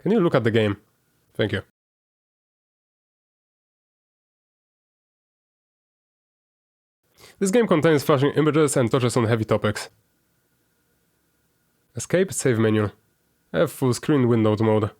Can you look at the game? Thank you. This game contains flashing images and touches on heavy topics. Escape, save menu. Have full screen window mode.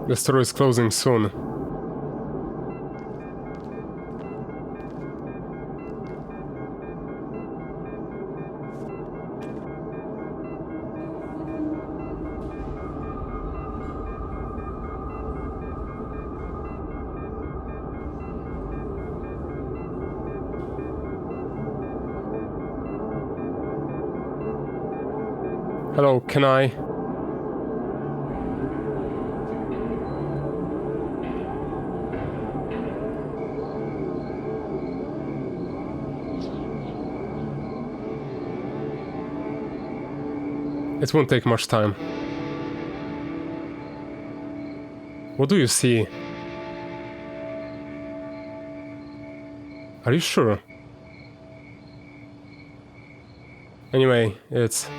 The store is closing soon. Hello, can I? It won't take much time. What do you see? Are you sure? Anyway, it's...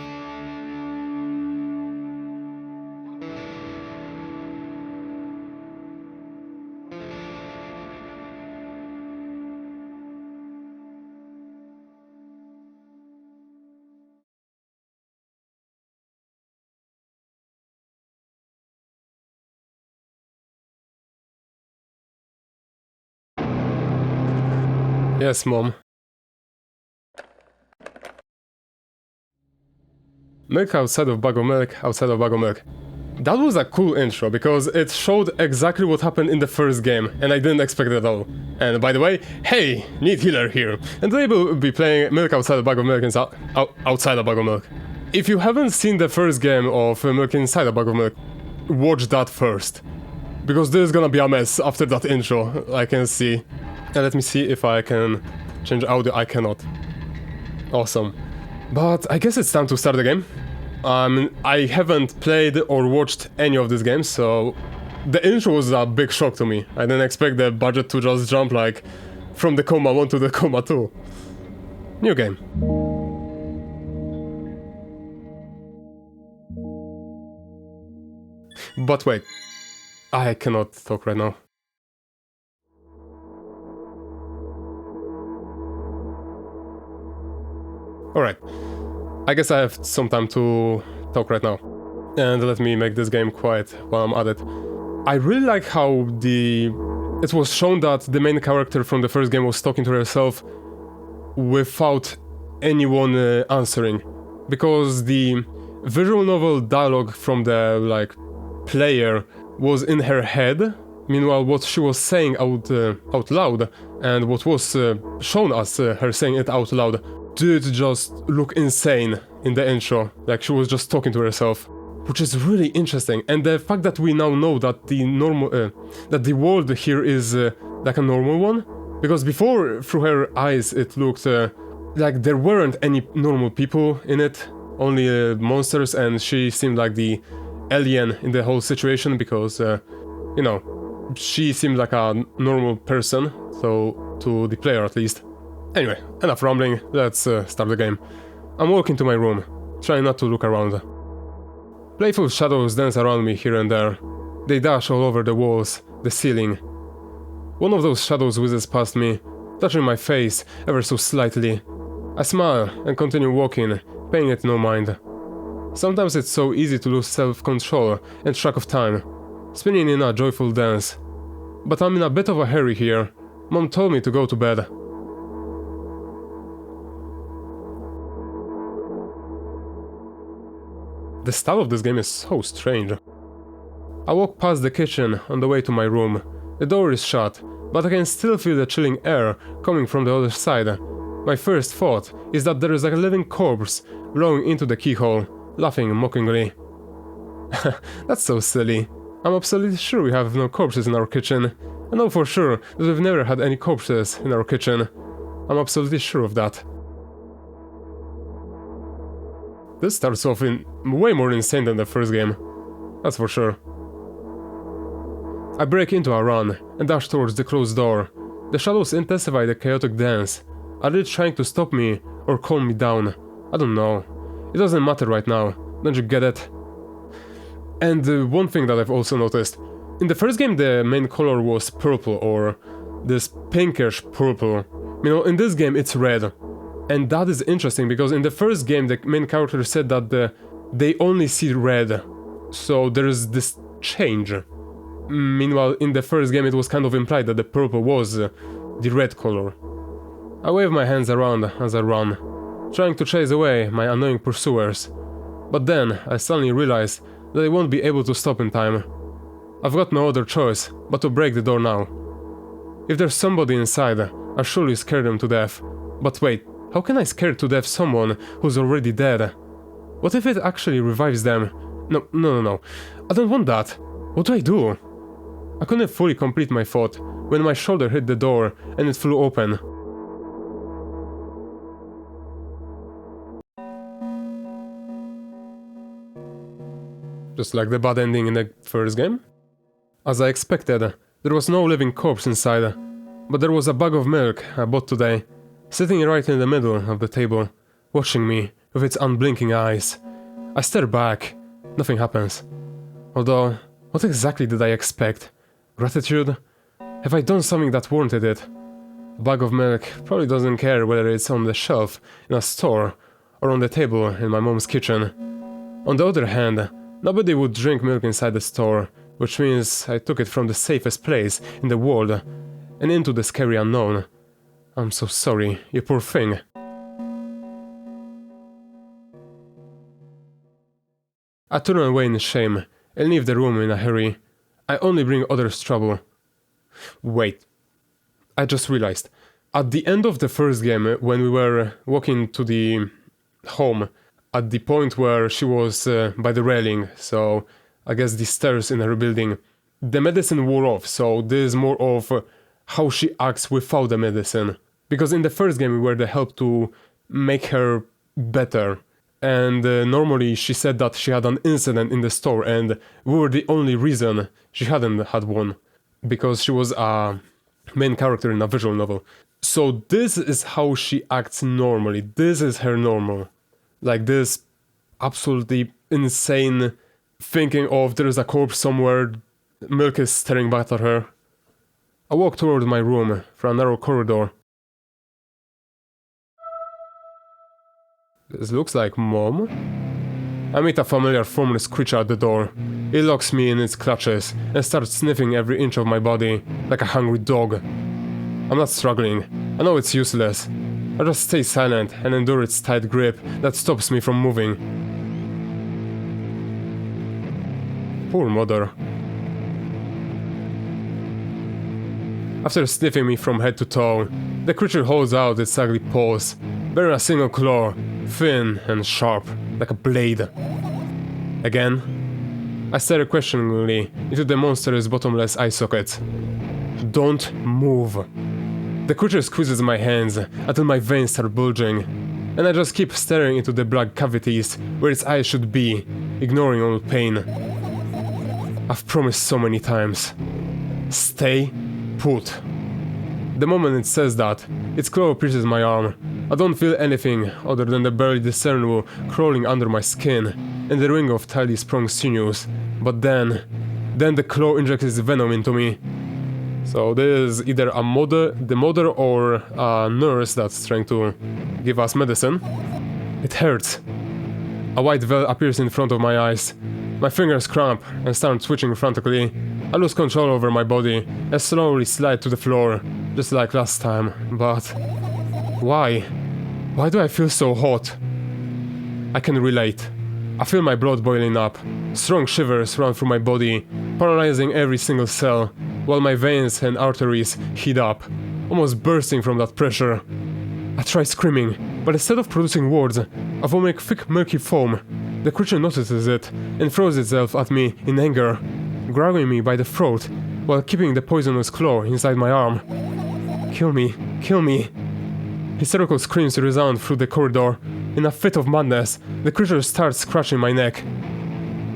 Yes, Mom. Milk outside of bag of milk, outside of bag of milk. That was a cool intro, because it showed exactly what happened in the first game, and I didn't expect it at all. And by the way, hey, Neat Healer here, and today we'll be playing Milk outside a bag of milk and outside a bag of milk. If you haven't seen the first game of Milk inside a bag of milk, watch that first. Because this is gonna be a mess after that intro, I can see. And let me see if I can change audio. I cannot. Awesome. But I guess it's time to start the game. I haven't played or watched any of these games, so the intro was a big shock to me. I didn't expect the budget to just jump like from the Coma 1 to the Coma 2. New game. But wait, I cannot talk right now. Alright, I guess I have some time to talk right now. And let me make this game quiet while I'm at it. I really like how it was shown that the main character from the first game was talking to herself without anyone answering. Because the visual novel dialogue from the player was in her head. Meanwhile, what she was saying out loud and what was shown as her saying it out loud did just look insane in the intro, like she was just talking to herself, which is really interesting. And the fact that we now know that the world here is like a normal one, because before through her eyes it looked like there weren't any normal people in it, only monsters, and she seemed like the alien in the whole situation because you know, she seemed like a normal person, so to the player at least. Anyway, enough rambling, let's start the game. I'm walking to my room, trying not to look around. Playful shadows dance around me here and there. They dash all over the walls, the ceiling. One of those shadows whizzes past me, touching my face ever so slightly. I smile and continue walking, paying it no mind. Sometimes it's so easy to lose self-control and track of time, spinning in a joyful dance. But I'm in a bit of a hurry here. Mom told me to go to bed. The style of this game is so strange. I walk past the kitchen on the way to my room. The door is shut, but I can still feel the chilling air coming from the other side. My first thought is that there is a living corpse blowing into the keyhole, laughing mockingly. That's so silly. I'm absolutely sure we have no corpses in our kitchen. I know for sure that we've never had any corpses in our kitchen. I'm absolutely sure of that. This starts off in way more insane than the first game. That's for sure. I break into a run and dash towards the closed door. The shadows intensify the chaotic dance. Are they trying to stop me or calm me down? I don't know. It doesn't matter right now. Don't you get it? And one thing that I've also noticed. In the first game the main color was purple, or this pinkish purple. You know, in this game it's red. And that is interesting because in the first game the main character said that they only see red. So there is this change. Meanwhile, in the first game it was kind of implied that the purple was the red color. I wave my hands around as I run, trying to chase away my annoying pursuers. But then I suddenly realize that I won't be able to stop in time. I've got no other choice but to break the door now. If there's somebody inside, I'll surely scare them to death. But wait, how can I scare to death someone who's already dead? What if it actually revives them? No. I don't want that. What do I do? I couldn't fully complete my thought when my shoulder hit the door and it flew open. Just like the bad ending in the first game? As I expected, there was no living corpse inside, but there was a bag of milk I bought today, sitting right in the middle of the table, watching me with its unblinking eyes. I stare back. Nothing happens. Although, what exactly did I expect? Gratitude? Have I done something that warranted it? A bag of milk probably doesn't care whether it's on the shelf in a store or on the table in my mom's kitchen. On the other hand, nobody would drink milk inside the store, which means I took it from the safest place in the world and into the scary unknown. I'm so sorry, you poor thing. I turn away in shame and leave the room in a hurry. I only bring others trouble. Wait, I just realized. At the end of the first game, when we were walking to the home, at the point where she was by the railing, so I guess the stairs in her building, the medicine wore off, so this is more of how she acts without the medicine. Because in the first game we were the help to make her better. And normally she said that she had an incident in the store and we were the only reason she hadn't had one. Because she was a main character in a visual novel. So this is how she acts normally. This is her normal. Like this absolutely insane thinking of there is a corpse somewhere, milk is staring back at her. I walk toward my room through a narrow corridor. This looks like Mom. I meet a familiar formless creature at the door. It locks me in its clutches and starts sniffing every inch of my body like a hungry dog. I'm not struggling. I know it's useless. I just stay silent and endure its tight grip that stops me from moving. Poor mother. After sniffing me from head to toe, the creature holds out its ugly paws, bearing a single claw, thin and sharp, like a blade. Again, I stare questioningly into the monster's bottomless eye sockets. Don't move. The creature squeezes my hands until my veins start bulging, and I just keep staring into the black cavities where its eyes should be, ignoring all pain. I've promised so many times. Stay put. The moment it says that, its claw pierces my arm. I don't feel anything other than the barely discernible crawling under my skin and the ring of tightly sprung sinews. But then the claw injects its venom into me. So this is either the mother or a nurse that's trying to give us medicine. It hurts. A white veil appears in front of my eyes. My fingers cramp and start twitching frantically. I lose control over my body and slowly slide to the floor, just like last time. But why? Why do I feel so hot? I can relate. I feel my blood boiling up. Strong shivers run through my body, paralyzing every single cell, while my veins and arteries heat up, almost bursting from that pressure. I try screaming, but instead of producing words, I vomit thick murky foam. The creature notices it and throws itself at me in anger, grabbing me by the throat while keeping the poisonous claw inside my arm. Kill me, kill me. Hysterical screams resound through the corridor. In a fit of madness, the creature starts scratching my neck.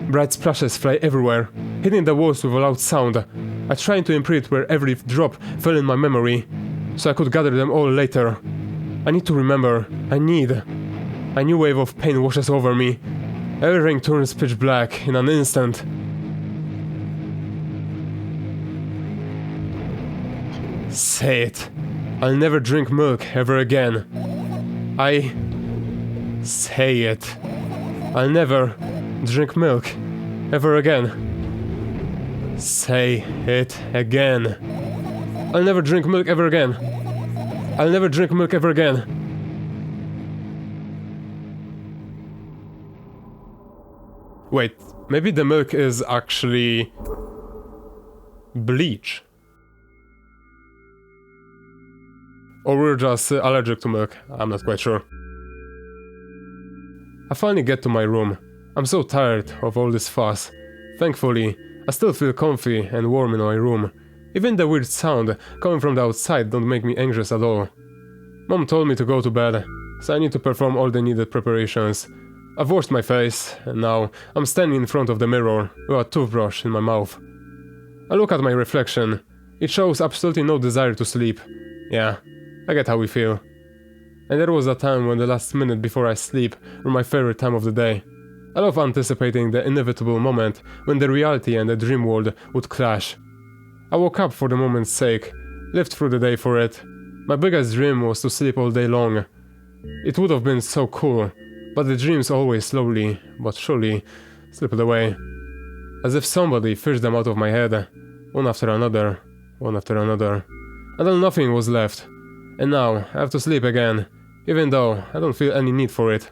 Bright splashes fly everywhere, hitting the walls with a loud sound. I try to imprint where every drop fell in my memory, so I could gather them all later. I need to remember. A new wave of pain washes over me. Everything turns pitch black in an instant. Say it. I'll never drink milk ever again. Say it. I'll never drink milk ever again. Say it again. I'll never drink milk ever again. I'll never drink milk ever again. Wait, maybe the milk is actually bleach. Or we're just allergic to milk, I'm not quite sure. I finally get to my room. I'm so tired of all this fuss. Thankfully, I still feel comfy and warm in my room. Even the weird sound coming from the outside don't make me anxious at all. Mom told me to go to bed, so I need to perform all the needed preparations. I've washed my face, and now I'm standing in front of the mirror with a toothbrush in my mouth. I look at my reflection. It shows absolutely no desire to sleep. Yeah, I get how we feel. And there was a time when the last minute before I sleep were my favorite time of the day. I love anticipating the inevitable moment when the reality and the dream world would clash. I woke up for the moment's sake, lived through the day for it. My biggest dream was to sleep all day long. It would have been so cool, but the dreams always slowly, but surely, slipped away. As if somebody fished them out of my head, one after another, until nothing was left. And now I have to sleep again, even though I don't feel any need for it.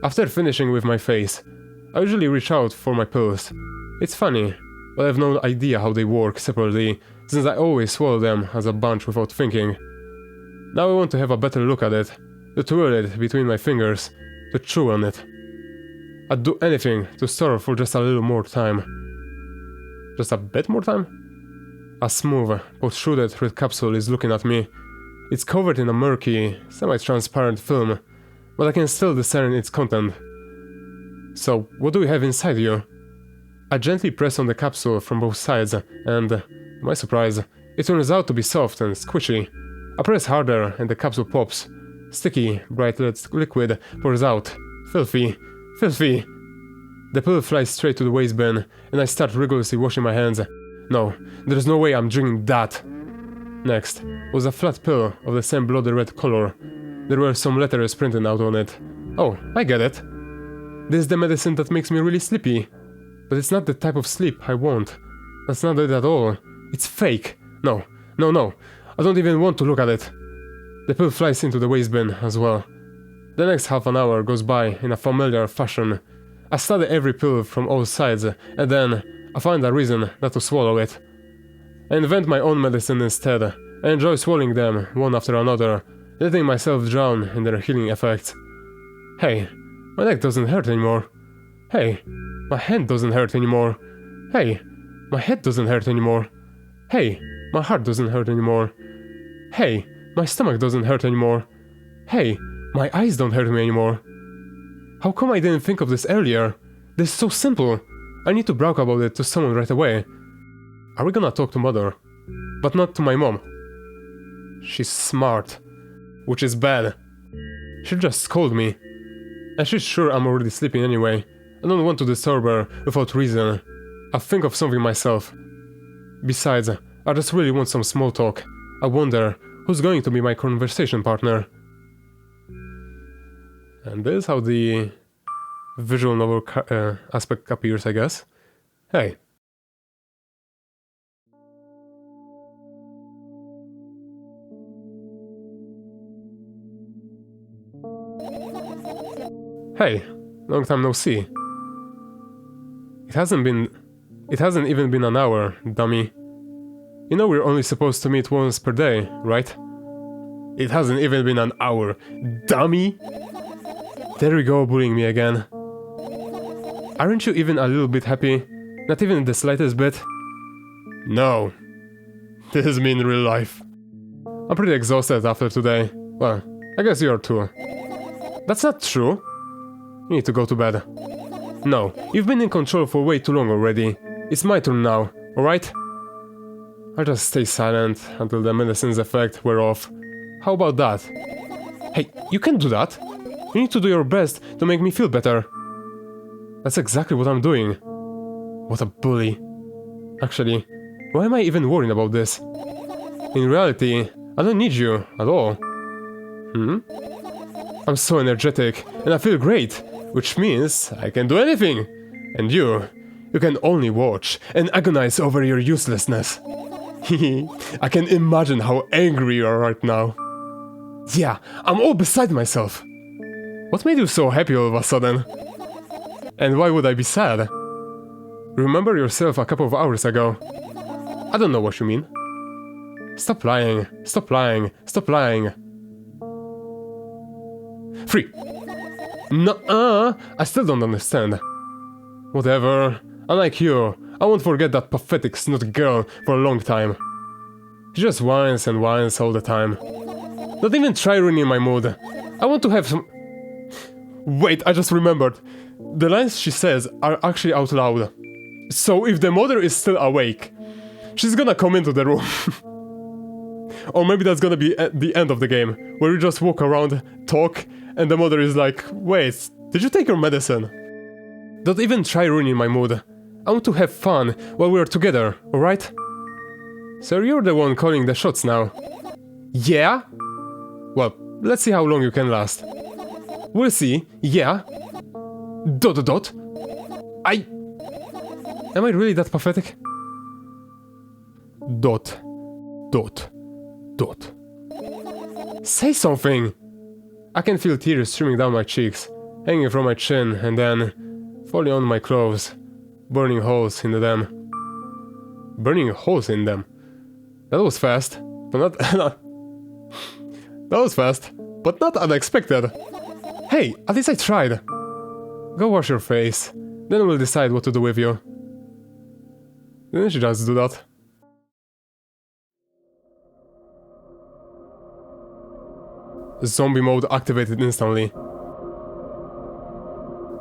After finishing with my face, I usually reach out for my pills. It's funny, but I have no idea how they work separately, since I always swallow them as a bunch without thinking. Now I want to have a better look at it, to twirl it between my fingers, to chew on it. I'd do anything to store for just a little more time. Just a bit more time? A smooth, protruded red capsule is looking at me. It's covered in a murky, semi-transparent film, but I can still discern its content. So, what do we have inside you? I gently press on the capsule from both sides, and, to my surprise, it turns out to be soft and squishy. I press harder and the capsule pops. Sticky, bright red liquid pours out. Filthy. Filthy! The pill flies straight to the waste bin, and I start rigorously washing my hands. No, there's no way I'm drinking that! Next was a flat pill of the same bloody red color. There were some letters printed out on it. Oh, I get it. This is the medicine that makes me really sleepy. But it's not the type of sleep I want. That's not it at all. It's fake. No. I don't even want to look at it. The pill flies into the waste bin as well. The next half an hour goes by in a familiar fashion. I study every pill from all sides, and then I find a reason not to swallow it. I invent my own medicine instead. I enjoy swallowing them one after another, letting myself drown in their healing effects. Hey, my neck doesn't hurt anymore. Hey, my hand doesn't hurt anymore. Hey, my head doesn't hurt anymore. Hey, my heart doesn't hurt anymore. Hey, my stomach doesn't hurt anymore. Hey, my eyes don't hurt me anymore. How come I didn't think of this earlier? This is so simple. I need to brag about it to someone right away. Are we gonna talk to Mother? But not to my mom. She's smart. Which is bad. She'll just scold me. And she's sure I'm already sleeping anyway. I don't want to disturb her without reason. I'll think of something myself. Besides, I just really want some small talk. I wonder who's going to be my conversation partner. And this is how the visual novel aspect appears, I guess. Hey. Hey, long time no see. It hasn't even been an hour, dummy. You know we're only supposed to meet once per day, right? It hasn't even been an hour. Dummy! There we go, bullying me again. Aren't you even a little bit happy? Not even the slightest bit? No. This is me in real life. I'm pretty exhausted after today. Well, I guess you are too. That's not true. You need to go to bed. No, you've been in control for way too long already. It's my turn now, alright? I'll just stay silent until the medicine's effect wear off. How about that? Hey, you can't do that. You need to do your best to make me feel better. That's exactly what I'm doing. What a bully. Actually, why am I even worrying about this? In reality, I don't need you at all. I'm so energetic and I feel great, which means I can do anything. And you can only watch and agonize over your uselessness. I can imagine how angry you are right now. Yeah, I'm all beside myself. What made you so happy all of a sudden? And why would I be sad? Remember yourself a couple of hours ago. I don't know what you mean. Stop lying, stop lying, stop lying. 3. Nuh-uh, I still don't understand. Whatever, unlike you, I won't forget that pathetic snot girl for a long time. She just whines and whines all the time. Don't even try ruining my mood. I want to have some... Wait, I just remembered. The lines she says are actually out loud. So if the mother is still awake, she's gonna come into the room. Or maybe that's gonna be at the end of the game, where you just walk around, talk, and the mother is like, wait, did you take your medicine? Don't even try ruining my mood. I want to have fun while we're together, alright? So you're the one calling the shots now. Yeah? Well, let's see how long you can last. We'll see, yeah? ... Am I really that pathetic? ... Say something! I can feel tears streaming down my cheeks, hanging from my chin, and then falling on my clothes, burning holes in them. Burning holes in them? That was fast, but not... That was fast, but not unexpected. Hey, at least I tried. Go wash your face, then we'll decide what to do with you. Didn't you just do that? Zombie mode activated instantly.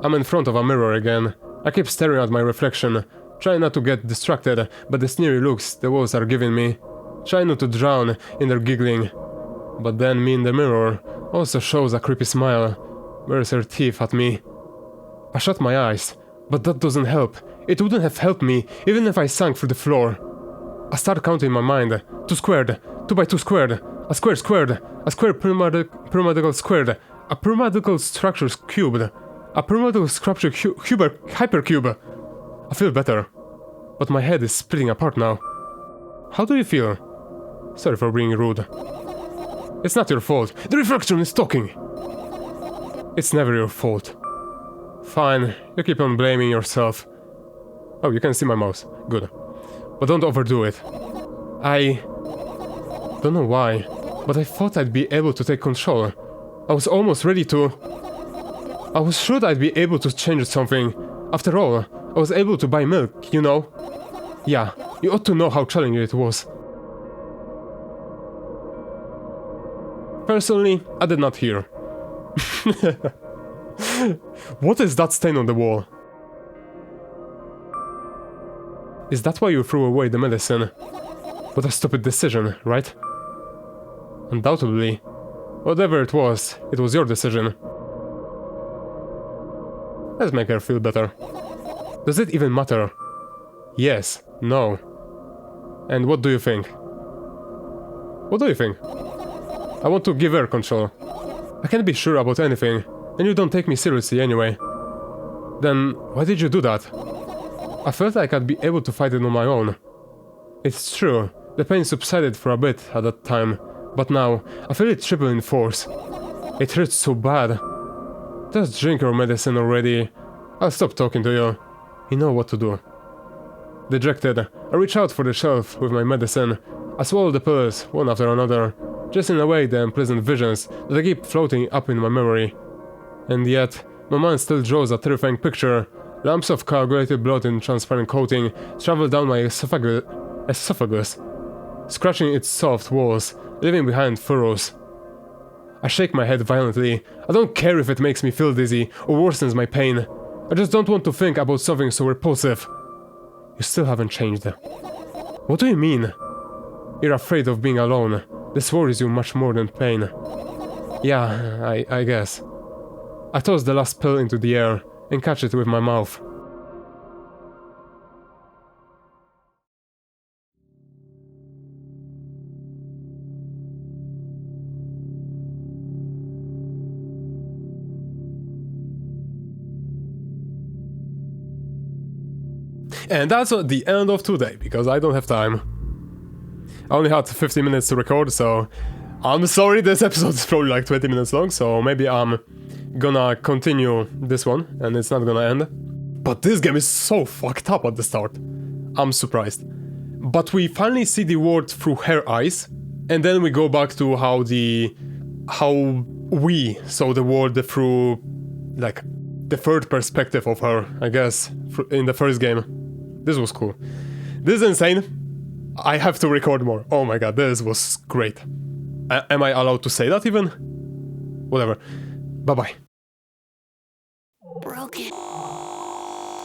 I'm in front of a mirror again. I keep staring at my reflection, trying not to get distracted by the sneery looks the walls are giving me, trying not to drown in their giggling. But then me in the mirror also shows a creepy smile, bares her teeth at me. I shut my eyes, but that doesn't help. It wouldn't have helped me even if I sank through the floor. I start counting in my mind. 2 squared, 2 by 2 squared, a square squared, a square pyramidal squared, a pyramidal structure cubed, a pyramidal structure hypercube. I feel better, but my head is splitting apart now. How do you feel? Sorry for being rude. It's not your fault. The reflection is talking. It's never your fault. Fine, you keep on blaming yourself. Oh, you can see my mouse. Good. But don't overdo it. I don't know why, but I thought I'd be able to take control. I was almost ready to... I was sure I'd be able to change something. After all, I was able to buy milk, you know? Yeah, you ought to know how challenging it was. Personally, I did not hear. What is that stain on the wall? Is that why you threw away the medicine? What a stupid decision, right? Undoubtedly. Whatever it was your decision. Let's make her feel better. Does it even matter? Yes, no. And what do you think? What do you think? I want to give her control. I can't be sure about anything, and you don't take me seriously anyway. Then why did you do that? I felt like I'd be able to fight it on my own. It's true, the pain subsided for a bit at that time, but now I feel it triple in force. It hurts so bad. Just drink your medicine already. I'll stop talking to you. You know what to do. Dejected, I reach out for the shelf with my medicine. I swallow the pills, one after another. just in a way the unpleasant visions that keep floating up in my memory. And yet, my mind still draws a terrifying picture. Lumps of coagulated blood in transparent coating travel down my esophagus, scratching its soft walls, leaving behind furrows. I shake my head violently. I don't care if it makes me feel dizzy or worsens my pain. I just don't want to think about something so repulsive. You still haven't changed. What do you mean? You're afraid of being alone. This worries you much more than pain. Yeah, I guess. I toss the last pill into the air and catch it with my mouth. And that's the end of today, because I don't have time. I only had 50 minutes to record, so I'm sorry this episode is probably like 20 minutes long, so maybe I'm gonna continue this one, and it's not gonna end. But this game is so fucked up at the start. I'm surprised. But we finally see the world through her eyes, and then we go back to how we saw the world through, like, the third perspective of her, I guess, in the first game. This was cool. This is insane. I have to record more. Oh my god, this was great. Am I allowed to say that even? Whatever. Bye-bye. Broken.